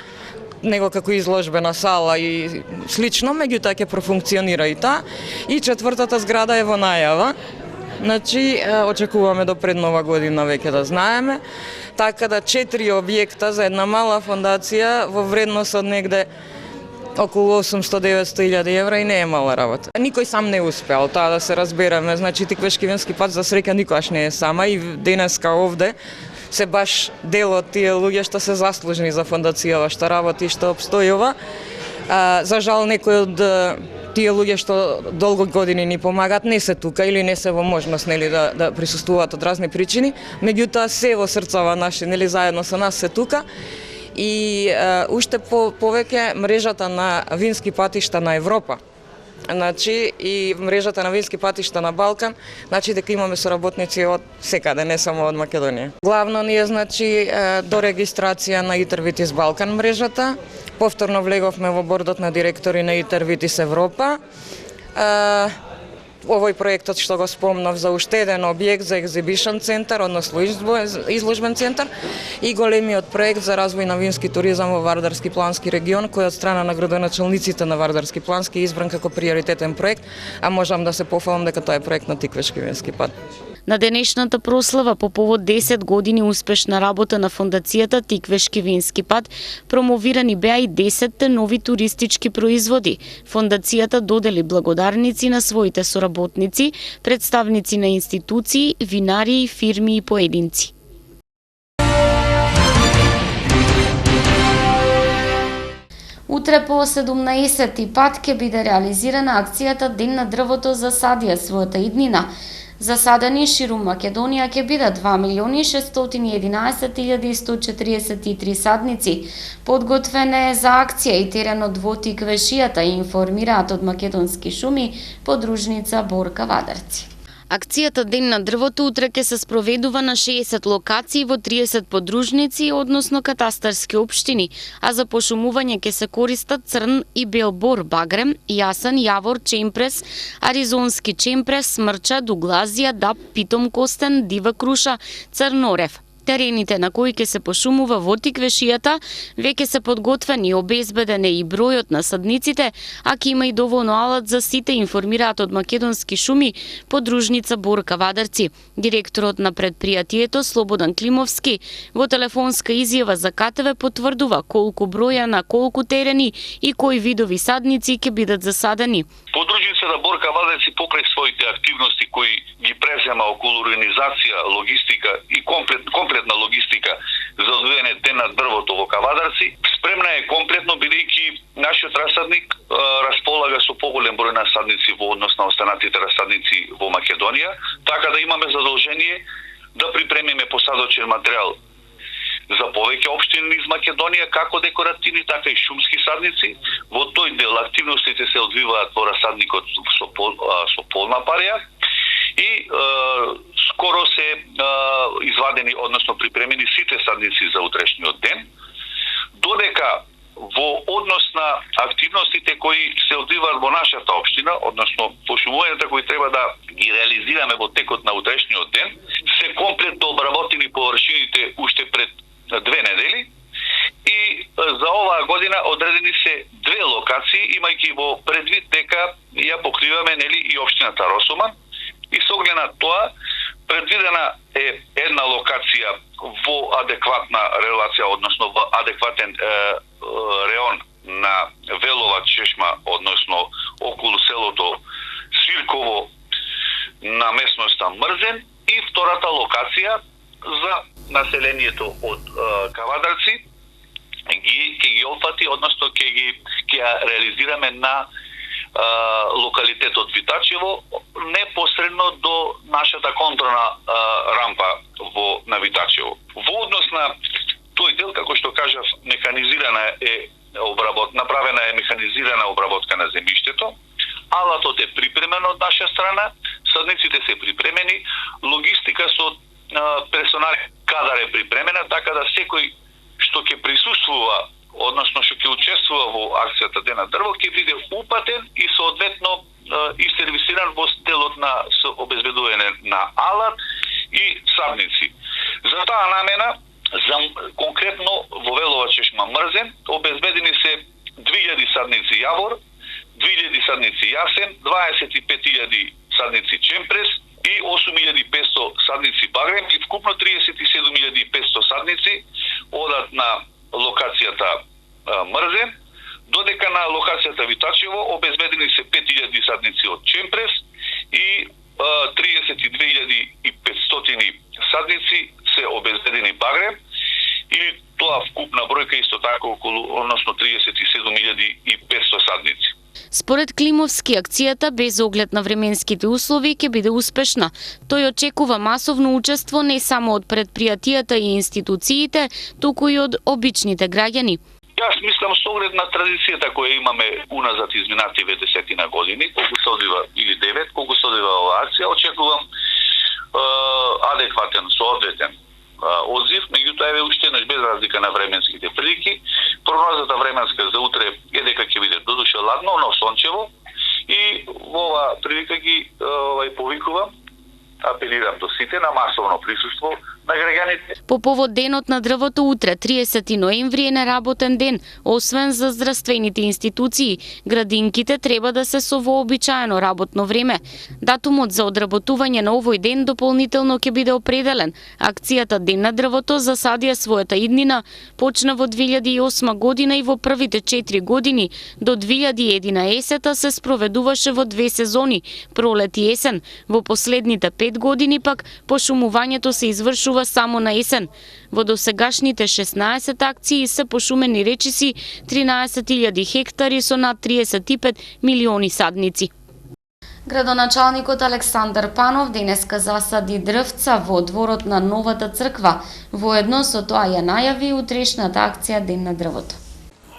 него како изложбена сала и слично, меѓутоа ќе профункционира и таа. И четвртата зграда е во најава. Значи, очекуваме до пред нова година веќе да знаеме. Така да 4 објекта за една мала фондација во вредност од негде околу 800-900 илјади евра и не е мала работа. Никој сам не успеал, тоа да се разбереме. Значи, Тиквешки вински пат за среќа никогаш не е сама и денеска овде се баш дел од тие луѓе што се заслужни за фондацијава, што работи и што обстојува. За жал некои од тие луѓе што долго години ни помагат не се тука или не се во можност нели да присуствуваат од разни причини, меѓутоа се во срцава наши нели заедно со нас се тука. И уште повеќе мрежата на вински патишта на Европа значи и мрежата на вински патишта на Балкан, значи дека имаме соработници од секаде, не само од Македонија. Главно ние значи до регистрација на Itervitis Балкан мрежата, повторно влеговме во бордот на директори на Itervitis Европа. Овој проектот што го спомнав за уште еден објект за екзибишн центар, односно изложбен центар и големиот проект за развој на вински туризам во Вардарски плански регион, кој од страна на градоначалниците на Вардарски плански избран како приоритетен проект, а можам да се пофалам дека тоа е проект на Тиквешки вински пат. На денешната прослава по повод 10 години успешна работа на фондацијата Тиквешки вински пат, промовирани беа и 10 нови туристички производи. Фондацијата додели благодарници на своите соработници, представници на институции, винари, фирми и поединци. Утре по 17 пат ќе биде реализирана акцијата Ден на дрвото за садија својата иднина. Засадени ширум Македонија ќе бидат 2.611.143 садници. Подготвена е за акција и теренот во Тиквешијата, информираат од Македонски шуми подружница Борка Вадарци. Акцијата Ден на дрвото утре ќе се спроведува на 60 локации во 30 подружници, односно катастарски општини, а за пошумување ќе се користат црн и бел бор, багрем, јасен, јавор, чемпрес, аризонски чемпрес, смрча, дуглазија, даб, питом костен, дива круша, црнорев. Терените на кои ќе се пошумува во Тиквешијата веќе се подготвени и обезбеден е и бројот на садниците, а ќе има и доволно алат за сите, информираат од Македонски шуми подружница Борка Вадарци. Директорот на предпријатието Слободан Климовски во телефонска изјава за КТВ потврдува колку броја на колку терени и кои видови садници ќе бидат засадени. Подружницата Борка Вадарци покрај своите активности кои ги презема околу организација, логистика и комплетна логистика за одвојење Ден на дрвото во Кавадарци, спремна е комплетно бидејќи нашиот расадник располага со поголем број на садници во однос на останатите расадници во Македонија, така да имаме задолжение да припремиме посадочен материјал за повеќе општини из Македонија, како декоративни, така и шумски садници. Во тој дел активностите се одвиваат во расадникот со полна парија и скоро се извадени, односно припремени сите садници за утрешниот ден, додека во однос на активностите кои се одвиваат во нашата општина, односно пошумувањата кои треба да ги реализираме во текот на утрешниот ден, се комплетно обработени површините уште пред 2 недели и за оваа година одредени се 2 локации, имајќи во предвид дека ја покриваме нели и општината Росуман, и со оглед на тоа предвидена е една локација во адекватна релација, односно во адекватен реон на Велова чешма, односно околу селото Свирково на местноста Мрзен, и втората локација за населението од Кавадарци ќе ги опфати, односно ќе ја реализираме на локалитетот Витачево, непосредно до нашата контролна рампа на Витачево. Во однос на тој дел, како што кажав, направена е механизирана обработка на земјиштето, алатот е припремен од наша страна, садниците се припремени, логистика со персонал кадар е припремена, така да секој што ќе присуствува, односно што ќе учествува во акцијата Ден на дрво, ќе биде упатен и соодветно и сервисиран во делот на обезбедување на алат и садници. За таа намена, конкретно во Велова чешма Мрзен, обезбедени се 2000 садници јавор, 2000 садници јасен, 25.000 садници чемпрес и 8.500 садници багрем, и вкупно 37.500 садници одат на локацијата Мрзен, додека на локацијата Витачево обезбедени се 5.000 садници од чемпрес и 32.500 садници се обезбедени багрем, и тоа вкупна бројка исто така околу, односно 37.500 садници. Според Климовски, акцијата без оглед на временските услови ќе биде успешна. Тој очекува масовно учество не само од предпријатијата и институциите, туку и од обичните граѓани. Јас мислам со оглед на традицијата која имаме уназад изминативе 10 години, колку се одвива или 9, колку се одвива оваа акција, очекувам адекватен, соодветен одзив, меѓутоа еве уште еднаш без разлика на временските прилики, прогнозата временска за утре е дека ќе биде додуше ладно, но сончево и во оваа прилика ги повикувам, апелирам до сите на масовно присуство на граѓаните. По повод денот на дрвото утре, 30 ноември е неработен ден, освен за здравствените институции. Градинките треба да се со вообичаено работно време. Датумот за одработување на овој ден дополнително ќе биде определен. Акцијата Ден на дрвото засадија својата иднина, почна во 2008 година и во првите 4 години до 2011 се спроведуваше во 2 сезони, пролет и есен. Во последните 5 години пак пошумувањето се извршува само на есен. Во досегашните 16 акции се пошумени речиси 13.000 хектари со над 35 милиони садници. Градоначалникот Александар Панов денеска засади дрвца во дворот на новата црква. Воедно со тоа ја најави утрешната акција Ден на дрвото.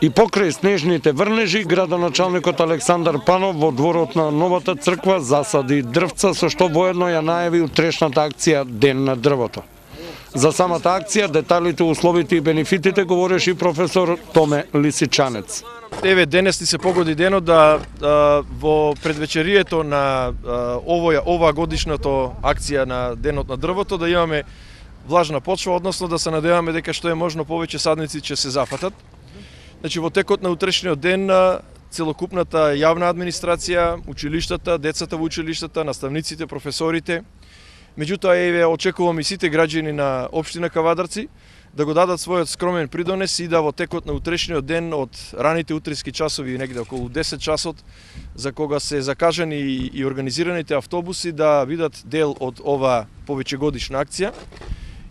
И покрај снежните врнежи, градоначалникот Александар Панов во дворот на новата црква засади дрвца, со што воедно ја најави утрешната акција Ден на дрвото. За самата акција, деталите, условите и бенефитите говореше и професор Томе Лисичанец. Еве денес ни се погоди денот да во предвечерието на оваа годишната акција на Денот на дрвото да имаме влажна почва, односно да се надеваме дека што е можно повеќе садници ќе се зафатат. Значи во текот на утрешниот ден целокупната јавна администрација, училиштата, децата во училиштата, наставниците, професорите, меѓутоа еве очекувам и сите граѓани на општина Кавадарци да го дадат својот скромен придонес и да во текот на утрешниот ден од раните утрески часови, негде околу 10 часот, за кога се закажани и организираните автобуси да бидат дел од ова повеќегодишна акција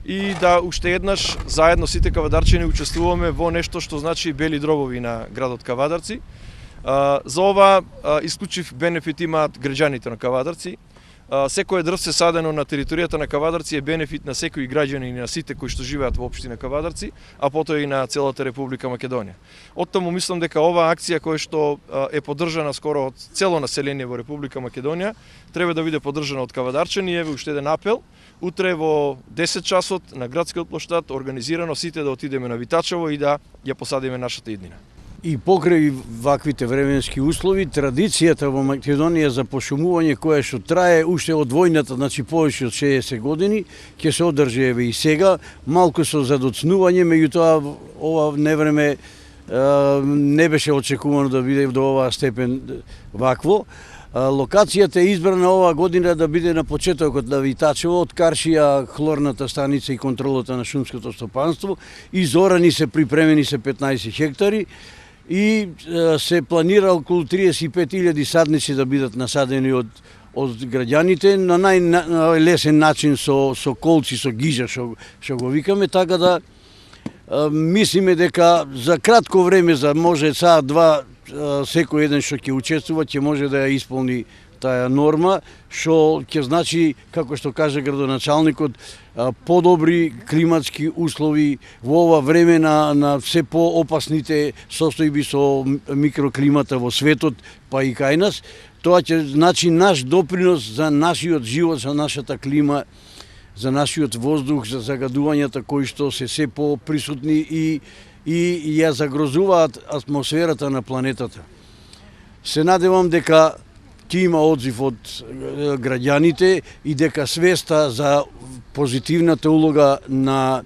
и да уште еднаш заедно сите кавадарчани учествуваме во нешто што значи бели дробови на градот Кавадарци. За ова исклучив бенефит имаат граѓаните на Кавадарци. Секое дрвце садено на територијата на Кавадарци е бенефит на секој граѓанин и на сите кои што живеат во општина Кавадарци, а потоа и на целата Република Македонија. Оттаму мислам дека оваа акција која што е поддржана скоро од цело население во Република Македонија треба да биде поддржана од кавадарчани. Еве уште еден апел. Утре во 10 часот на градскиот плоштад организирано сите да отидеме на Витачево и да ја посадиме нашата иднина. И покрај ваквите временски услови, традицијата во Македонија за пошумување која што трае уште од војната, значи повеќе од 60 години, ќе се одржи еве и сега, малку со задоцнување, меѓутоа ова невреме не беше очекувано да биде до оваа степен вакво. Локацијата е избрана оваа година да биде на почетокот на Витачево, од Каршија, хлорната станица и контролата на шумското стопанство. Изорани се, припремени се 15 хектари и се планира околу 35.000 садници да бидат насадени од граѓаните на најлесен начин со колци, со гижа што го викаме, така да мислиме дека за кратко време, за може саат-два, секој еден што ќе учествува ќе може да ја исполни таа норма, што ќе значи, како што кажа градоначалникот, подобри климатски услови во ова време на се поопасните состојби со микроклимата во светот, па и кај нас. Тоа ќе значи наш допринос за нашиот живот, за нашата клима, за нашиот воздух, за загадувањата кои што се поприсутни и ја загрозуваат атмосферата на планетата. Се надевам дека ќе има одзив од граѓаните и дека свеста за позитивната улога на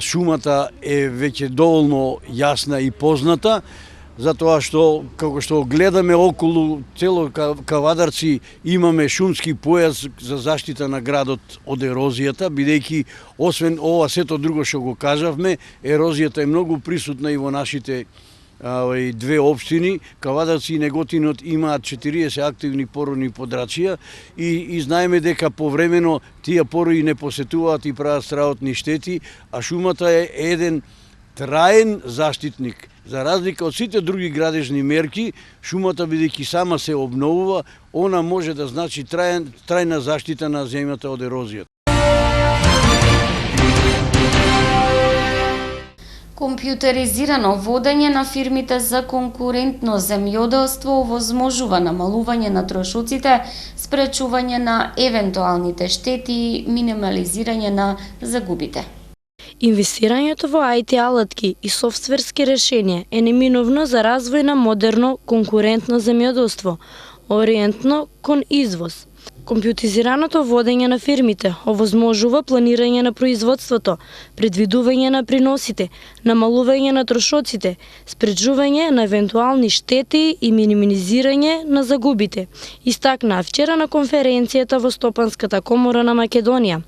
шумата е веќе доволно јасна и позната, затоа што, како што гледаме околу цело Кавадарци, имаме шумски појас за заштита на градот од ерозијата, бидејќи освен ова сето друго што го кажавме, ерозијата е многу присутна и во нашите две општини. Кавадарци и Неготинот имаат 40 активни породни подрачија и знаеме дека повремено тие породи не посетуваат и прават страотни штети, а шумата е еден траен заштитник. За разлика од сите други градежни мерки, шумата бидејќи сама се обновува, она може да значи трајна заштита на земјата од ерозијата. Компјутеризирано водење на фирмите за конкурентно земјоделство овозможува намалување на трошоците, спречување на евентуалните штети и минимализирање на загубите. Инвестирањето во IT алатки и софтверски решенија е неминовно за развој на модерно, конкурентно земјоделство, ориентно кон извоз. Компјутизираното водење на фирмите овозможува планирање на производството, предвидување на приносите, намалување на трошоците, спречување на евентуални штети и минимизирање на загубите, истакна вчера на конференцијата во Стопанската комора на Македонија.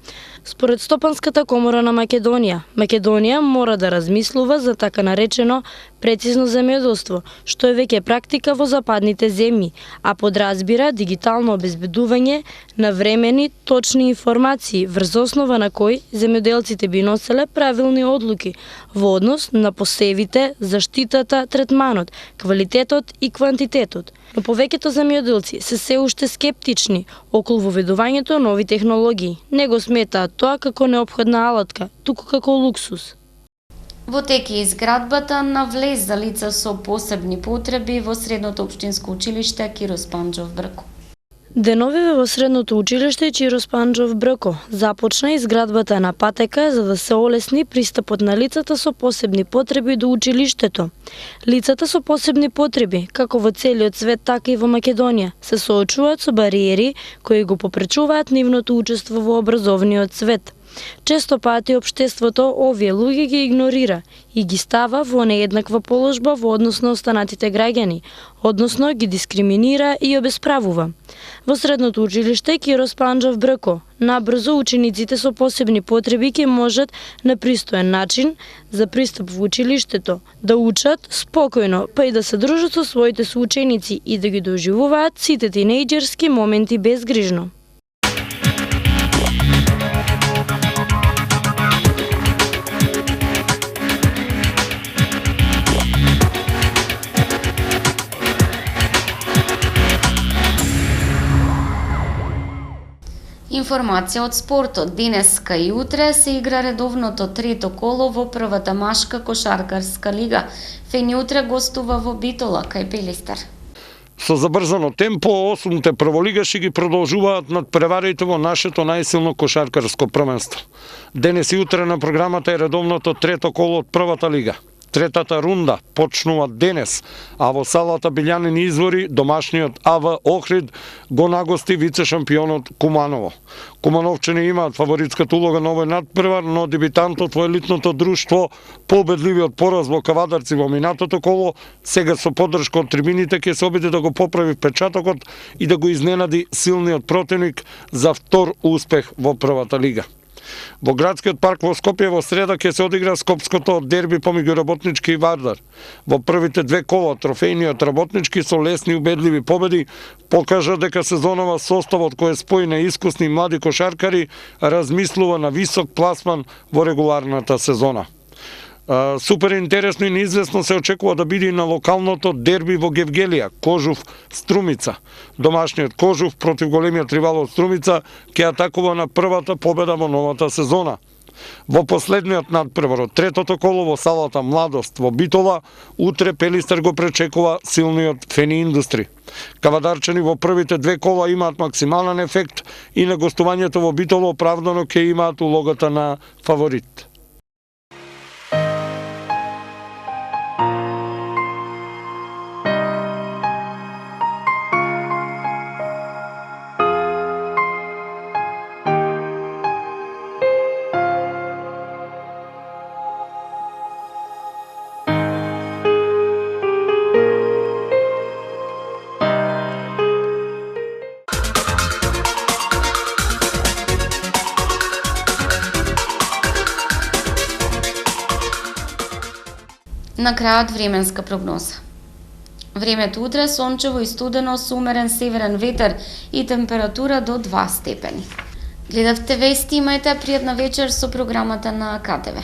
Според Стопанската комора на Македонија мора да размислува за така наречено прецизно земјоделство, што е веќе практика во западните земји, а подразбира дигитално обезбедување на времени, точни информации врз основа на кои земјоделците би носеле правилни одлуки во однос на посевите, заштитата, третманот, квалитетот и квантитетот. Но повеќето земјоделци се уште скептични околу воведувањето нови технологии. Не го сметаат тоа како неопходна алатка, туку како луксус. Во тек е изградбата на влез за лица со посебни потреби во Средното општинско училиште Кирос Панџов Брко. Деновиве во Средното училиште Кирос Панџов Брко започна изградбата на патека за да се олесни пристапот на лицата со посебни потреби до училиштето. Лицата со посебни потреби, како во целиот свет, така и во Македонија, се соочуваат со бариери кои го попречуваат нивното учество во образовниот свет. Често пати општеството овие луѓе ги игнорира и ги става во нееднаква положба во однос на останатите граѓани, односно ги дискриминира и обесправува. Во Средното училиште Кирос Панџов Брко набрзо учениците со посебни потреби ќе можат на пристоен начин за пристап во училиштето да учат спокојно, па и да се дружат со своите соученици и да ги доживуваат сите тинејџерски моменти безгрижно. Информација од спортот. Денеска и утре се игра редовното трето коло во првата машка кошаркарска лига. Фени утре гостува во Битола кај Пелистар. Со забрзано темпо, 8-те прволигаши ги продолжуваат надпреварите во нашето најсилно кошаркарско првенство. Денес и утре на програмата е редовното трето коло од првата лига. Третата рунда почнува денес, а во салата Билјанини извори домашниот АВ Охрид го нагости вице-шампионот Куманово. Кумановчани имаат фаворитската улога на овој надпревар, но дебитантот во елитното друштво, победливиот пораз во Кавадарци во минатото коло, сега со поддршка од трибините ќе се обиде да го поправи впечатокот и да го изненади силниот противник за втор успех во првата лига. Во градскиот парк во Скопје во среда ќе се одигра скопското дерби помеѓу Работнички и Вардар. Во првите две кола трофејниот Работнички со лесни и убедливи победи покажа дека сезонова составот кој спои на искусни млади кошаркари размислува на висок пласман во регуларната сезона. Супер интересно и неизвестно се очекува да биде на локалното дерби во Гевгелија, Кожув-Струмица. Домашниот Кожув против големиот ривал од Струмица ќе атакува на првата победа во новата сезона. Во последниот надпревар од третото коло во салата Младост во Битола, утре Пелистар го пречекува силниот Фени Индустри. Кавадарчани во првите две кола имаат максимален ефект и на гостувањето во Битола оправдано ќе имаат улогата на фаворит. На крајот временска прогноза. Времето утре сончево и студено со умерен северен ветер и температура до 2 степени. Гледавте вести, имајте пријатна вечер со програмата на КТВ.